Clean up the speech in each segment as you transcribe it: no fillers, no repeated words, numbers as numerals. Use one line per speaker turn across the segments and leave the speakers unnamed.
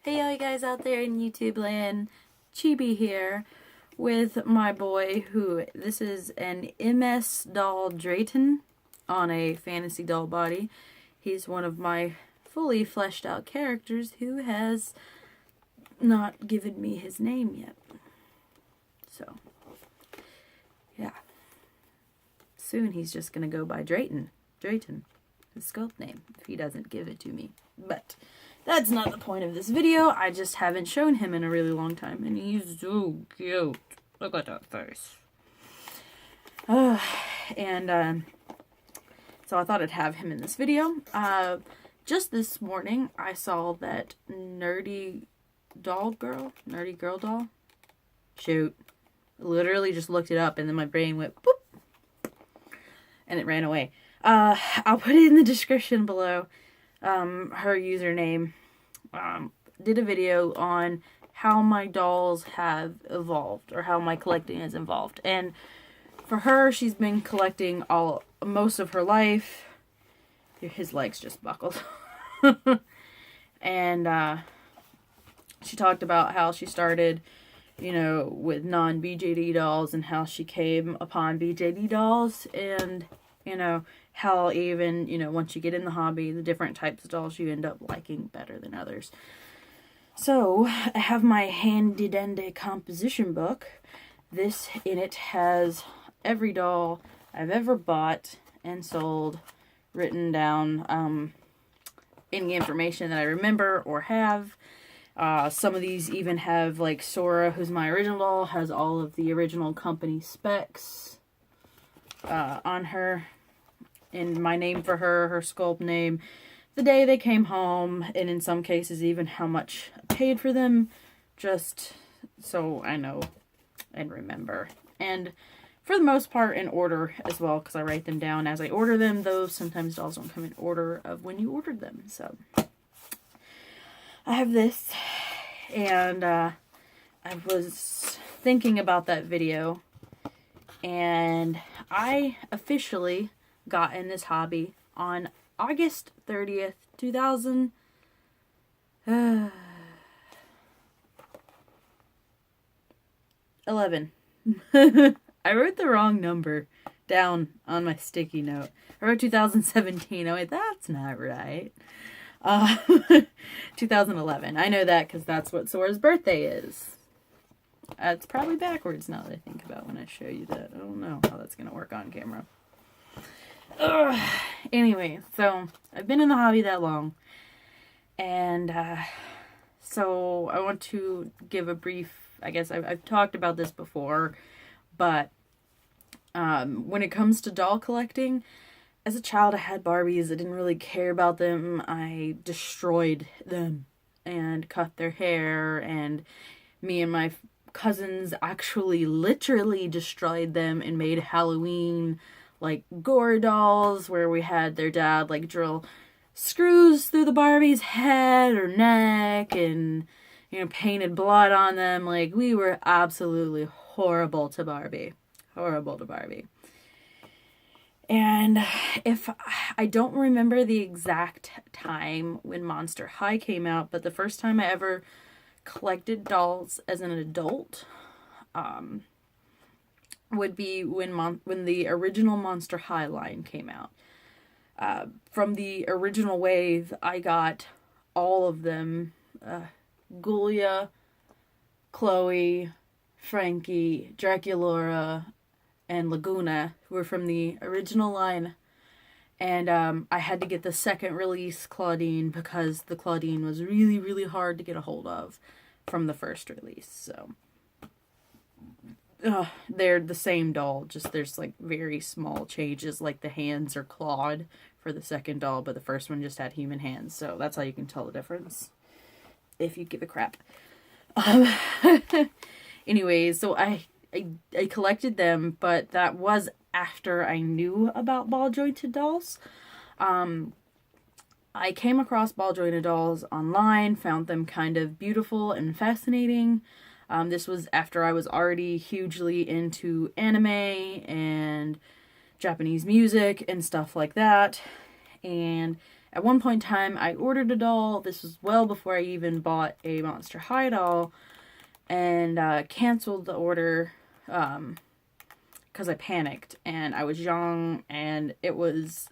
Hey all you guys out there in YouTube land, Chibi here with my boy this is an MS doll Drayton on a fantasy doll body. He's one of my fully fleshed out characters who has not given me his name yet. So, yeah. Soon he's just gonna go by Drayton, his sculpt name, if he doesn't give it to me. But that's not the point of this video. I just haven't shown him in a really long time. And he's so cute. Look at that face. So I thought I'd have him in this video. Just this morning, I saw that Nerdydollgirl doll. Shoot. Literally just looked it up and then my brain went boop. And it ran away. I'll put it in the description below. Her username, did a video on how my dolls have evolved, or how my collecting has evolved. And for her, she's been collecting most of her life. His legs just buckled. And, she talked about how she started, with non-BJD dolls, and how she came upon BJD dolls, and, how even, once you get in the hobby, the different types of dolls you end up liking better than others. So, I have my handy-dandy composition book. This, in it, has every doll I've ever bought and sold, written down, any information that I remember or have. Some of these even have, like, Sora, who's my original doll, has all of the original company specs on her. And my name for her sculpt name, the day they came home, and in some cases even how much I paid for them, just so I know and remember. And for the most part in order as well, because I write them down as I order them, though sometimes dolls don't come in order of when you ordered them. So I have this, and I was thinking about that video, and I officially got in this hobby on August 30th, 2011. I wrote the wrong number down on my sticky note. I wrote 2017. Oh wait, that's not right. 2011. I know that because that's what Sora's birthday is. It's probably backwards now that I think about when I show you that. I don't know how that's going to work on camera. Anyway, so I've been in the hobby that long, and so I want to give a brief, I guess I've talked about this before, but when it comes to doll collecting, as a child I had Barbies. I didn't really care about them. I destroyed them and cut their hair, and me and my cousins actually literally destroyed them and made Halloween like gore dolls where we had their dad like drill screws through the Barbie's head or neck and painted blood on them. Like, we were absolutely horrible to Barbie. And if I don't remember the exact time when Monster High came out, but the first time I ever collected dolls as an adult would be when the original Monster High line came out. From the original wave, I got all of them. Gulia, Chloe, Frankie, Draculaura, and Laguna were from the original line. And I had to get the second release Claudine because the Claudine was really, really hard to get a hold of from the first release. So they're the same doll, just there's like very small changes, like the hands are clawed for the second doll, but the first one just had human hands. So that's how you can tell the difference, if you give a crap. Anyways, so I collected them, but that was after I knew about ball jointed dolls. I came across ball jointed dolls online, found them kind of beautiful and fascinating. This was after I was already hugely into anime and Japanese music and stuff like that. And at one point in time, I ordered a doll. This was well before I even bought a Monster High doll, and canceled the order because I panicked, and I was young, and it was,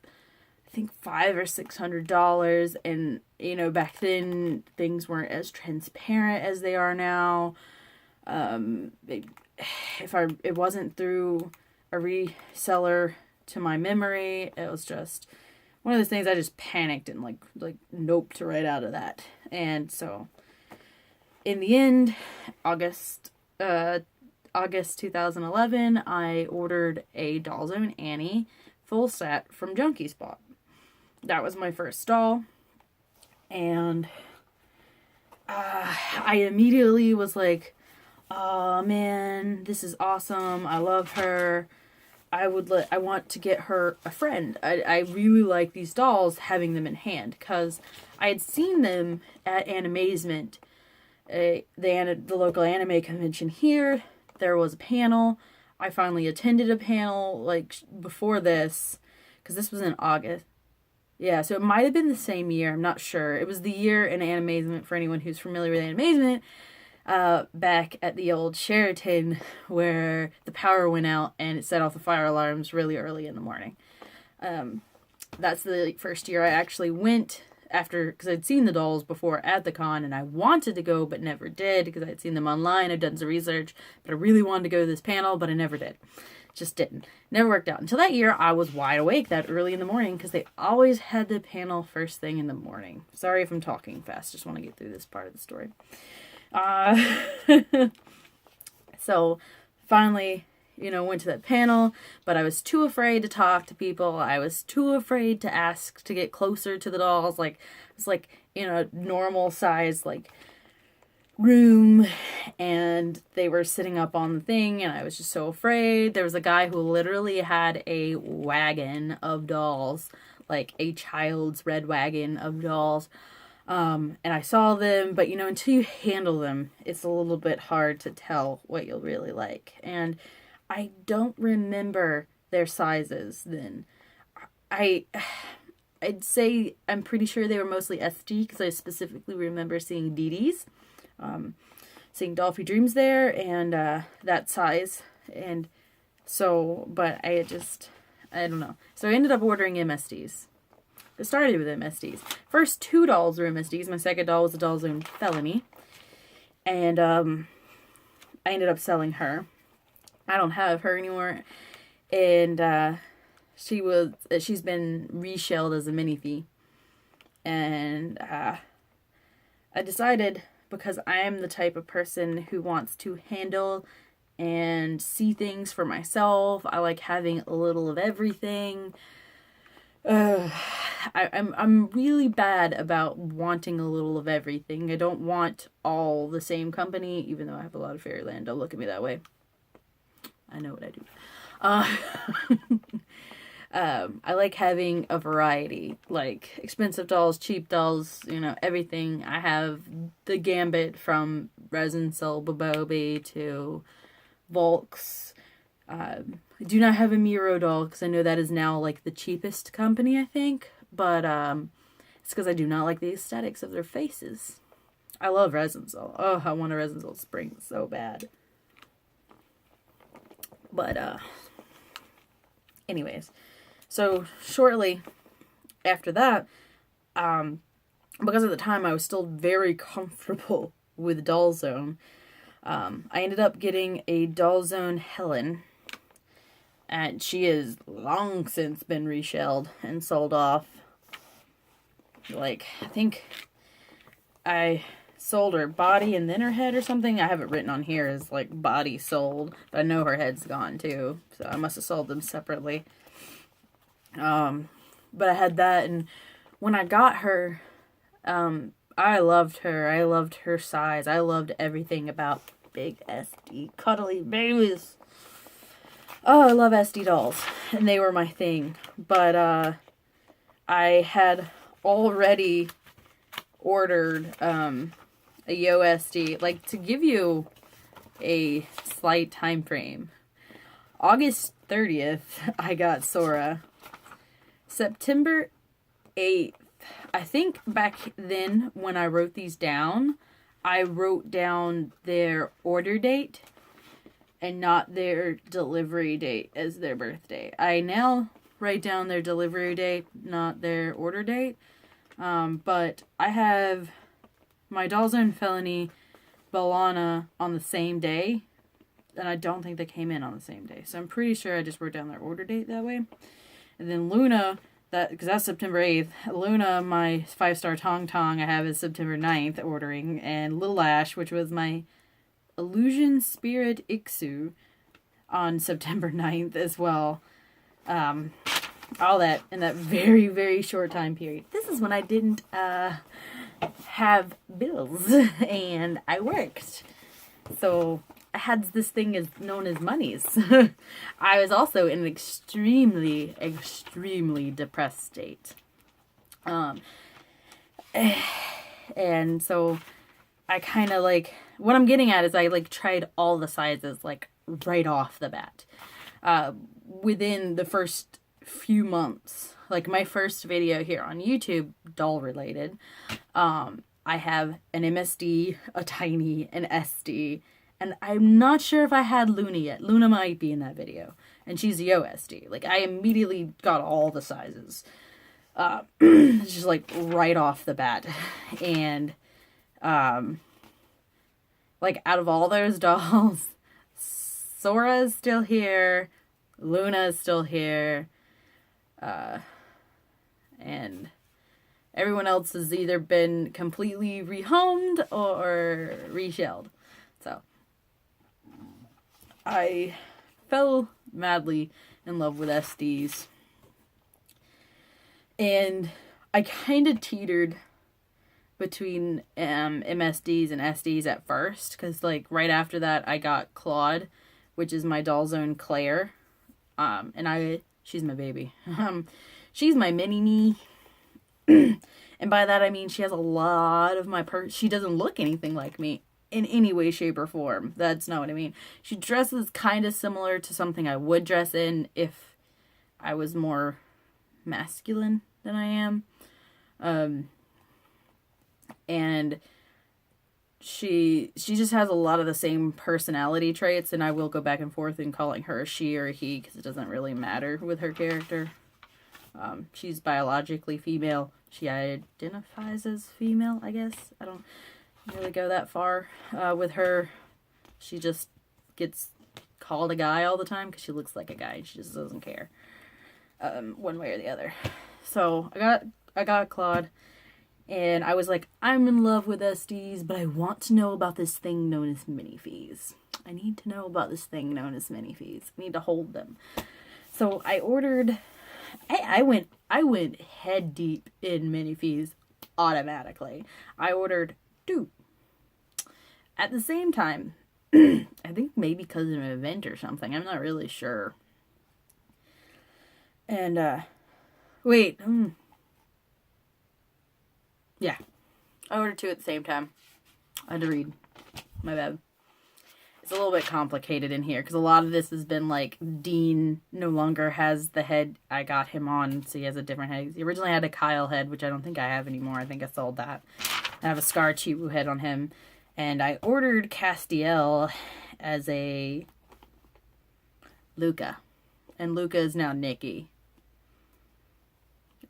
I think, $500 or $600, and you know, back then things weren't as transparent as they are now. It wasn't through a reseller to my memory, it was just one of those things I just panicked and like noped right out of that. And so in the end, August 2011, I ordered a Dollzone Annie full set from Junkie Spot. That was my first doll, and I immediately was like, oh man, this is awesome. I love her. I want to get her a friend. I really like these dolls, having them in hand, because I had seen them at Animazement, the local anime convention here. There was a panel. I finally attended a panel like before this, because this was in August. Yeah, so it might have been the same year. I'm not sure. It was the year in Animazement, for anyone who's familiar with Animazement, back at the old Sheraton, where the power went out and it set off the fire alarms really early in the morning. That's the first year I actually went, after, because I'd seen the dolls before at the con, and I wanted to go but never did, because I'd seen them online. I'd done some research, but I really wanted to go to this panel, but I never did. Just didn't. Never worked out. Until that year, I was wide awake that early in the morning, because they always had the panel first thing in the morning. Sorry if I'm talking fast. Just want to get through this part of the story. So finally, went to that panel, but I was too afraid to talk to people. I was too afraid to ask to get closer to the dolls. Like, it's like in a normal size, like, room, and they were sitting up on the thing, and I was just so afraid. There was a guy who literally had a wagon of dolls, like a child's red wagon of dolls. And I saw them, but until you handle them, it's a little bit hard to tell what you'll really like. And I don't remember their sizes then. I'd say I'm pretty sure they were mostly SD, because I specifically remember seeing DDs. Seeing Dolphy Dreams there, and that size, and so, but I don't know. So I ended up ordering MSDs. It started with MSDs. First two dolls were MSDs. My second doll was a Dollzone Felony, and I ended up selling her. I don't have her anymore, and she's been reshelled as a minifee, and I decided, because I am the type of person who wants to handle and see things for myself. I like having a little of everything. I'm really bad about wanting a little of everything. I don't want all the same company, even though I have a lot of Fairyland. Don't look at me that way. I know what I do. I like having a variety, like expensive dolls, cheap dolls, everything. I have the gambit from Resin Soul Bobobi to Volks. I do not have a Miro doll, because I know that is now like the cheapest company, I think, but it's because I do not like the aesthetics of their faces. I love Resin Soul. Oh, I want a Resin Soul Spring so bad. But anyways. So shortly after that, because at the time I was still very comfortable with Dollzone, I ended up getting a Dollzone Helen, and she has long since been reshelled and sold off. Like, I think I sold her body and then her head or something. I have it written on here as like body sold, but I know her head's gone too, so I must have sold them separately. But I had that, and when I got her, I loved her. I loved her size. I loved everything about big SD cuddly babies. Oh, I love SD dolls, and they were my thing. But, I had already ordered, a YoSD, like, to give you a slight time frame. August 30th, I got Sora. September 8th, I think back then when I wrote these down, I wrote down their order date and not their delivery date as their birthday. I now write down their delivery date, not their order date. But I have my Dollzone Felony Balana on the same day, and I don't think they came in on the same day. So I'm pretty sure I just wrote down their order date that way. And then Luna, because that's September 8th. Luna, my 5-star Tong Tong, I have is September 9th ordering. And Little Ash, which was my Illusion Spirit Ixu, on September 9th as well. All that in that very, very short time period. This is when I didn't have bills and I worked. So I had this thing as known as monies. I was also in an extremely, extremely depressed state. And so I kind of like, what I'm getting at is I like tried all the sizes like right off the bat. Within the first few months, like my first video here on YouTube, doll related, I have an MSD, a Tiny, an SD, and I'm not sure if I had Luna yet. Luna might be in that video, and she's the OSD. Like, I immediately got all the sizes, just like right off the bat. And like out of all those dolls, Sora's still here, Luna's still here, and everyone else has either been completely rehomed or reshelled. So I fell madly in love with SDs. And I kind of teetered between MSDs and SDs at first, because like right after that I got Claude, which is my Dollzone Claire. And she's my baby. She's my mini-me. And by that I mean she has a lot of my she doesn't look anything like me in any way, shape, or form. That's not what I mean. She dresses kind of similar to something I would dress in if I was more masculine than I am. And she just has a lot of the same personality traits, and I will go back and forth in calling her a she or a he, because it doesn't really matter with her character. She's biologically female. She identifies as female, I guess. I don't really go that far with her. She just gets called a guy all the time because she looks like a guy, and she just doesn't care one way or the other. So I got Claude, and I was like, I'm in love with SDs, but I want to know about this thing known as minifees. I need to know about this thing known as minifees. I need to hold them. So I ordered. I went head deep in minifees automatically. I ordered 2. At the same time, I think maybe because of an event or something. I'm not really sure. And, wait. Yeah. I ordered 2 at the same time. I had to read. My bad. It's a little bit complicated in here, because a lot of this has been, like, Dean no longer has the head I got him on, so he has a different head. He originally had a Kyle head, which I don't think I have anymore. I think I sold that. I have a Scar Chibu head on him. And I ordered Castiel as a Luca. And Luca is now Nikki.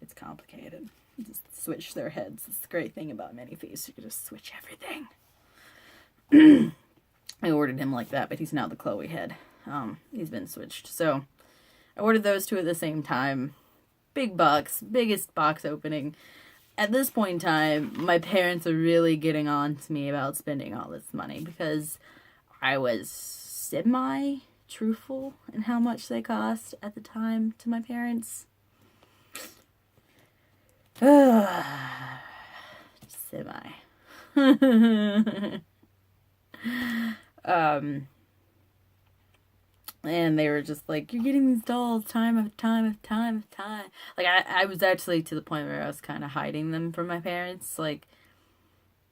It's complicated. You just switch their heads. It's the great thing about minifees. You can just switch everything. I ordered him like that, but he's now the Chloe head. He's been switched. So I ordered those 2 at the same time. Big box. Biggest box opening. At this point in time, my parents are really getting on to me about spending all this money, because I was semi-truthful in how much they cost at the time to my parents. Semi. And they were just like, you're getting these dolls time after time after time after time. Like, I was actually to the point where I was kind of hiding them from my parents. Like,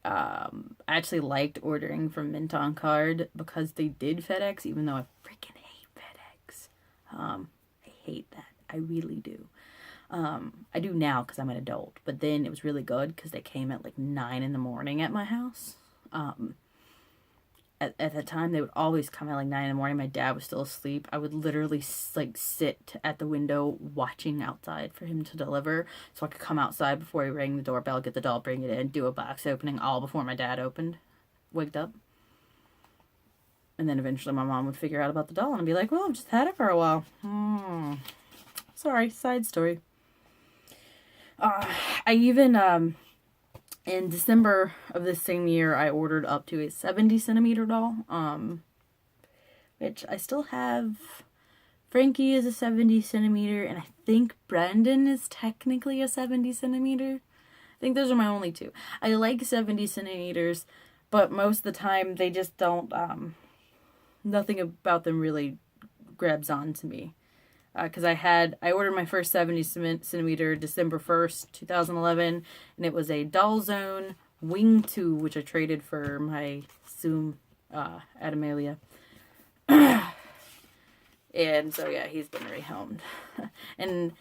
I actually liked ordering from Mint on Card because they did FedEx, even though I freaking hate FedEx. I hate that. I really do. I do now because I'm an adult, but then it was really good because they came at like 9 in the morning at my house. At the time, they would always come at like 9 in the morning. My dad was still asleep. I would literally like sit at the window watching outside for him to deliver so I could come outside before he rang the doorbell, get the doll, bring it in, do a box opening all before my dad waked up. And then eventually my mom would figure out about the doll and I'd be like, well, I've just had it for a while. Sorry, side story. I even, in December of this same year, I ordered up to a 70 centimeter doll, which I still have. Frankie is a 70 centimeter, and I think Brandon is technically a 70 centimeter. I think those are my only two. I like 70 centimeters, but most of the time they just don't, nothing about them really grabs on to me. Because I ordered my first 70 centimeter December 1st, 2011, and it was a Doll Zone Wing 2, which I traded for my Zoom Adamelia. And so, yeah, he's been rehomed. And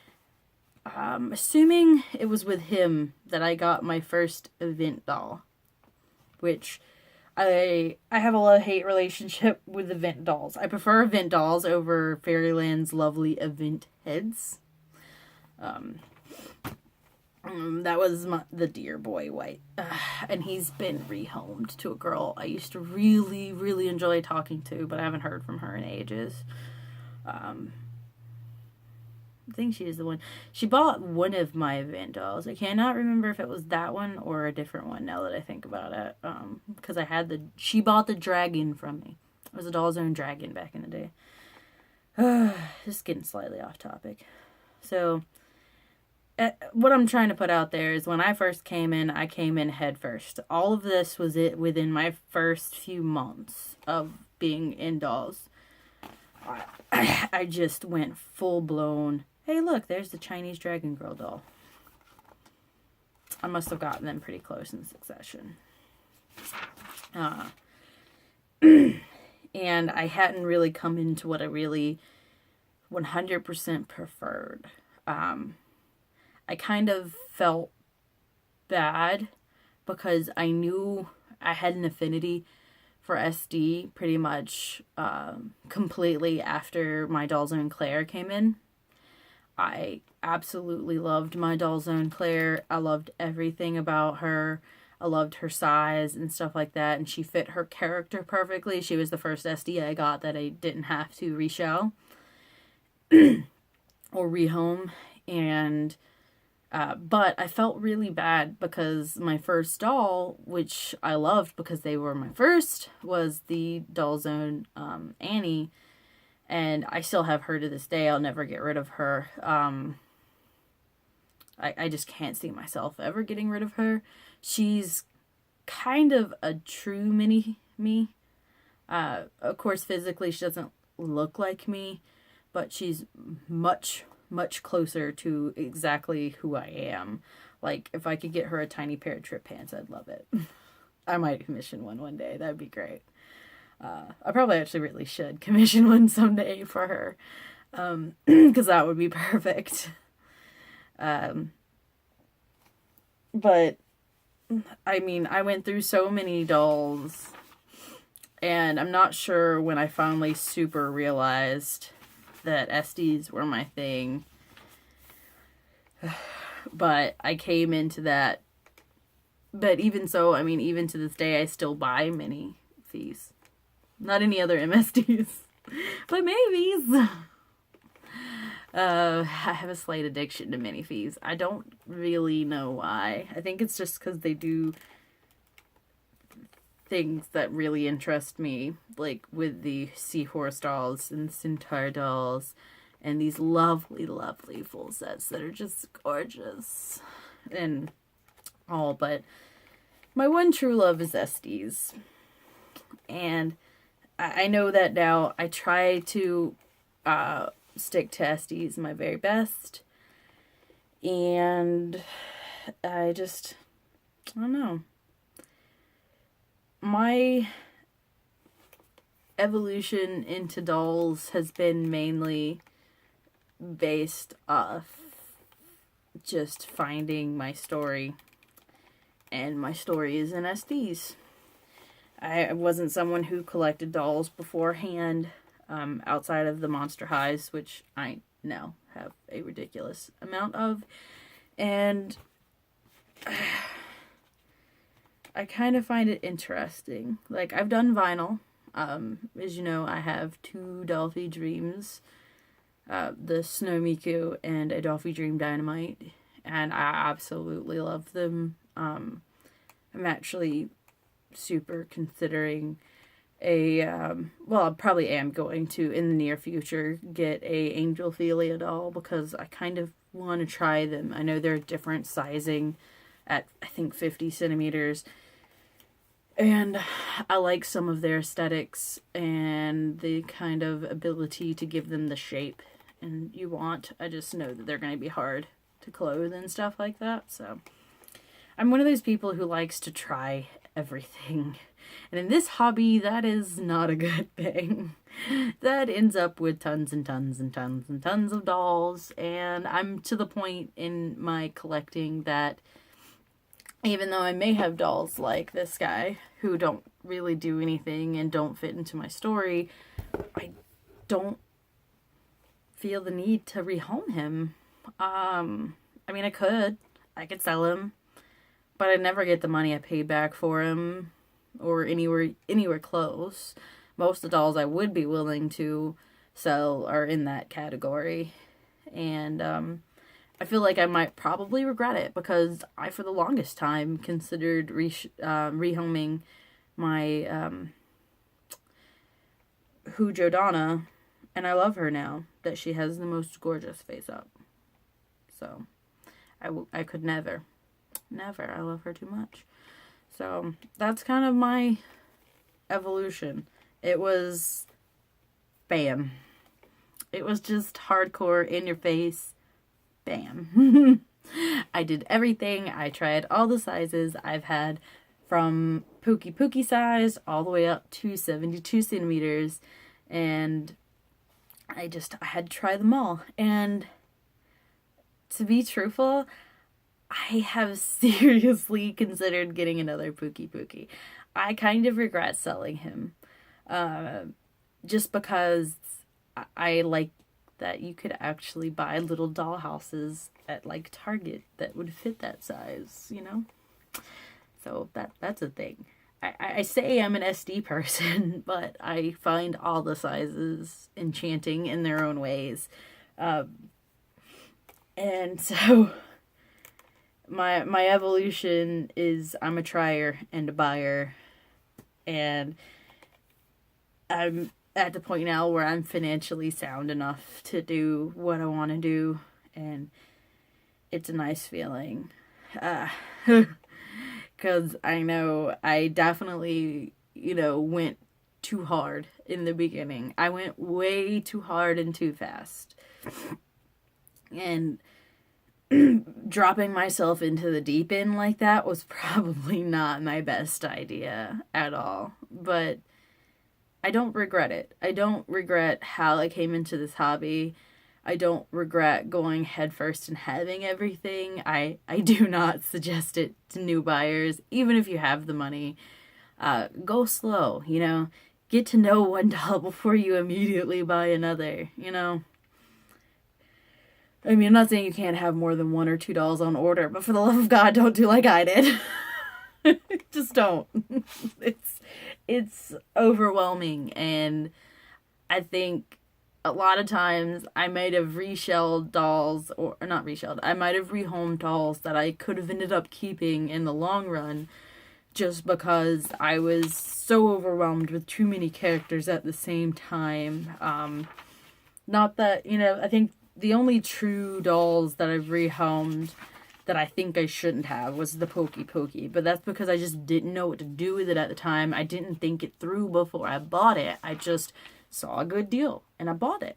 assuming it was with him that I got my first event doll, which I have a love-hate relationship with event dolls. I prefer event dolls over Fairyland's lovely event heads. That was the Dear Boy White. And he's been rehomed to a girl I used to really, really enjoy talking to, but I haven't heard from her in ages. I think she is the one. She bought one of my event dolls. I cannot remember if it was that one or a different one now that I think about it. Because she bought the dragon from me. It was a Doll Zone dragon back in the day. Just getting slightly off topic. So, what I'm trying to put out there is when I first came in, I came in head first. All of this was it within my first few months of being in dolls. I just went full blown. Hey, look, there's the Chinese Dragon Girl doll. I must have gotten them pretty close in succession. And I hadn't really come into what I really 100% preferred. I kind of felt bad because I knew I had an affinity for SD pretty much completely after my Doll Zone Claire came in. I absolutely loved my Doll Zone Claire. I loved everything about her. I loved her size and stuff like that, and she fit her character perfectly. She was the first SD I got that I didn't have to reshow or rehome, and but I felt really bad because my first doll, which I loved because they were my first, was the Doll Zone Annie, and I still have her to this day. I'll never get rid of her. I just can't see myself ever getting rid of her. She's kind of a true mini-me. Of course, physically she doesn't look like me, but she's much closer to exactly who I am. Like, if I could get her a tiny pair of trip pants, I'd love it. I might commission one day. That'd be great. I probably actually really should commission one someday for her. Because that would be perfect. But, I mean, I went through so many dolls, and I'm not sure when I finally super realized that SDs were my thing. But I came into that. But even so, I mean, even to this day, I still buy mini fees. Not any other MSDs, but maybes. I have a slight addiction to mini fees. I don't really know why. I think it's just because they do things that really interest me, like with the seahorse dolls and centaur dolls, and these lovely, lovely full sets that are just gorgeous and all. But my one true love is SDs, and I know that now. I try to stick to SDs my very best, and I don't know. My evolution into dolls has been mainly based off just finding my story. And my story is in SDs. I wasn't someone who collected dolls beforehand, outside of the Monster Highs, which I now have a ridiculous amount of. And I kind of find it interesting. Like, I've done vinyl. As you know, I have 2 Dolphy Dreams, the Snow Miku and a Dolphy Dream Dynamite, and I absolutely love them. I'm actually super considering I probably am going to, in the near future, get a Angelophilia doll, because I kind of want to try them. I know they're different sizing at, I think, 50 centimeters. And I like some of their aesthetics and the kind of ability to give them the shape and you want. I just know that they're going to be hard to clothe and stuff like that. So I'm one of those people who likes to try everything. And in this hobby, that is not a good thing. That ends up with tons and tons and tons and tons of dolls. And I'm to the point in my collecting that even though I may have dolls like this guy who don't really do anything and don't fit into my story, I don't feel the need to rehome him. I mean, I could sell him, but I'd never get the money I paid back for him or anywhere close. Most of the dolls I would be willing to sell are in that category. And I feel like I might probably regret it because I, for the longest time, considered rehoming my Jordana, and I love her now that she has the most gorgeous face up. So I could never. I love her too much. So that's kind of my evolution. It was bam. It was just hardcore, in your face, bam. I did everything. I tried all the sizes. I've had from Pookie size all the way up to 72 centimeters. And I had to try them all. And to be truthful, I have seriously considered getting another Pookie. I kind of regret selling him. Just because I like that you could actually buy little doll houses at like Target that would fit that size, you know? So that's a thing. I say I'm an SD person, but I find all the sizes enchanting in their own ways. And so my evolution is I'm a trier and a buyer, and I'm at the point now where I'm financially sound enough to do what I want to do, and it's a nice feeling. Because I know I definitely, went too hard in the beginning. I went way too hard and too fast. And dropping myself into the deep end like that was probably not my best idea at all. But I don't regret it. I don't regret how I came into this hobby. I don't regret going headfirst and having everything. I do not suggest it to new buyers, even if you have the money. Go slow, Get to know one doll before you immediately buy another, I mean, I'm not saying you can't have more than 1 or 2 dolls on order, but for the love of God, don't do like I did. Just don't. It's overwhelming, and I think a lot of times I might have reshelled dolls, or not reshelled, I might have rehomed dolls that I could have ended up keeping in the long run just because I was so overwhelmed with too many characters at the same time. Not that, I think the only true dolls that I've rehomed that I think I shouldn't have was the Pokey. But that's because I just didn't know what to do with it at the time. I didn't think it through before I bought it. I just saw a good deal and I bought it.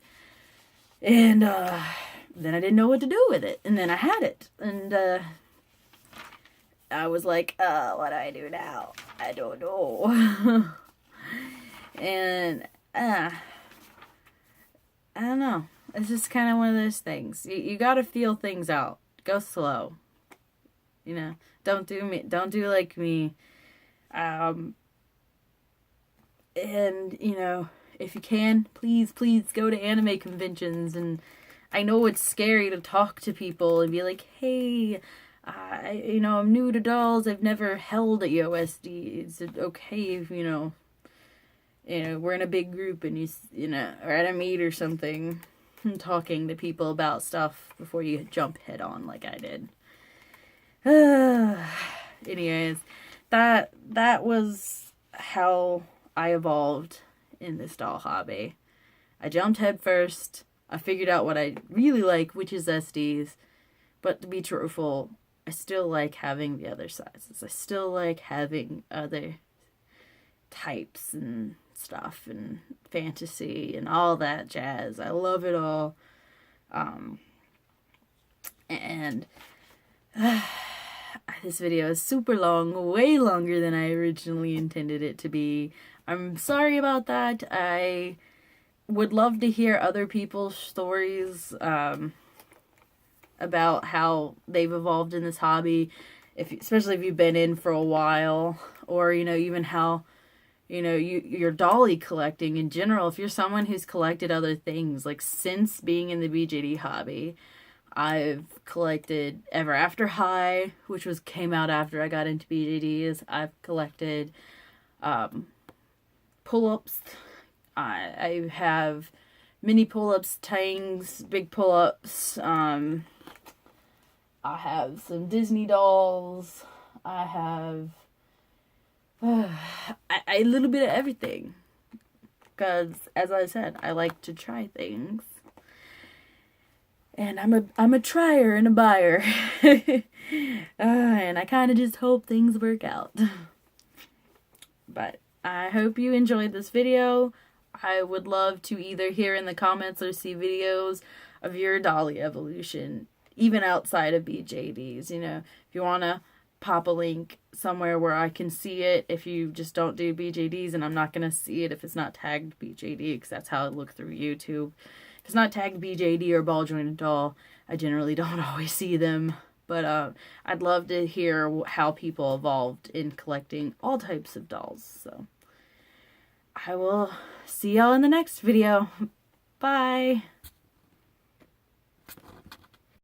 And then I didn't know what to do with it. And then I had it. And I was like, what do I do now? I don't know. And I don't know. It's just kind of one of those things. You got to feel things out. Go slow. You know, don't do like me. And, you know, if you can, please go to anime conventions. And I know it's scary to talk to people and be like, hey, you know, I'm new to dolls. I've never held a USD. Is it okay if, you know, we're in a big group and you know, or at a meet or something, talking to people about stuff before you jump head on like I did. Anyways, that was how I evolved in this doll hobby. I jumped head first. I figured out what I really like, which is SDs. But to be truthful, I still like having the other sizes. I still like having other types and stuff and fantasy and all that jazz. I love it all. This video is super long, way longer than I originally intended it to be. I'm sorry about that. I would love to hear other people's stories about how they've evolved in this hobby, especially if you've been in for a while, or, you know, even how, you know, you're dolly collecting in general. If you're someone who's collected other things, like since being in the BJD hobby, I've collected Ever After High, which came out after I got into BJDs. I've collected pull-ups. I have mini pull-ups, tangs, big pull-ups. I have some Disney dolls. I have a little bit of everything. Because, as I said, I like to try things. And I'm a trier and a buyer. And I kind of just hope things work out. But I hope you enjoyed this video. I would love to either hear in the comments or see videos of your dolly evolution, even outside of BJDs. You know, if you want to pop a link somewhere where I can see it, if you just don't do BJDs, and I'm not going to see it if it's not tagged BJD, because that's how I look through YouTube. If it's not tagged BJD or ball jointed doll, I generally don't always see them. But I'd love to hear how people evolved in collecting all types of dolls. So I will see y'all in the next video. Bye.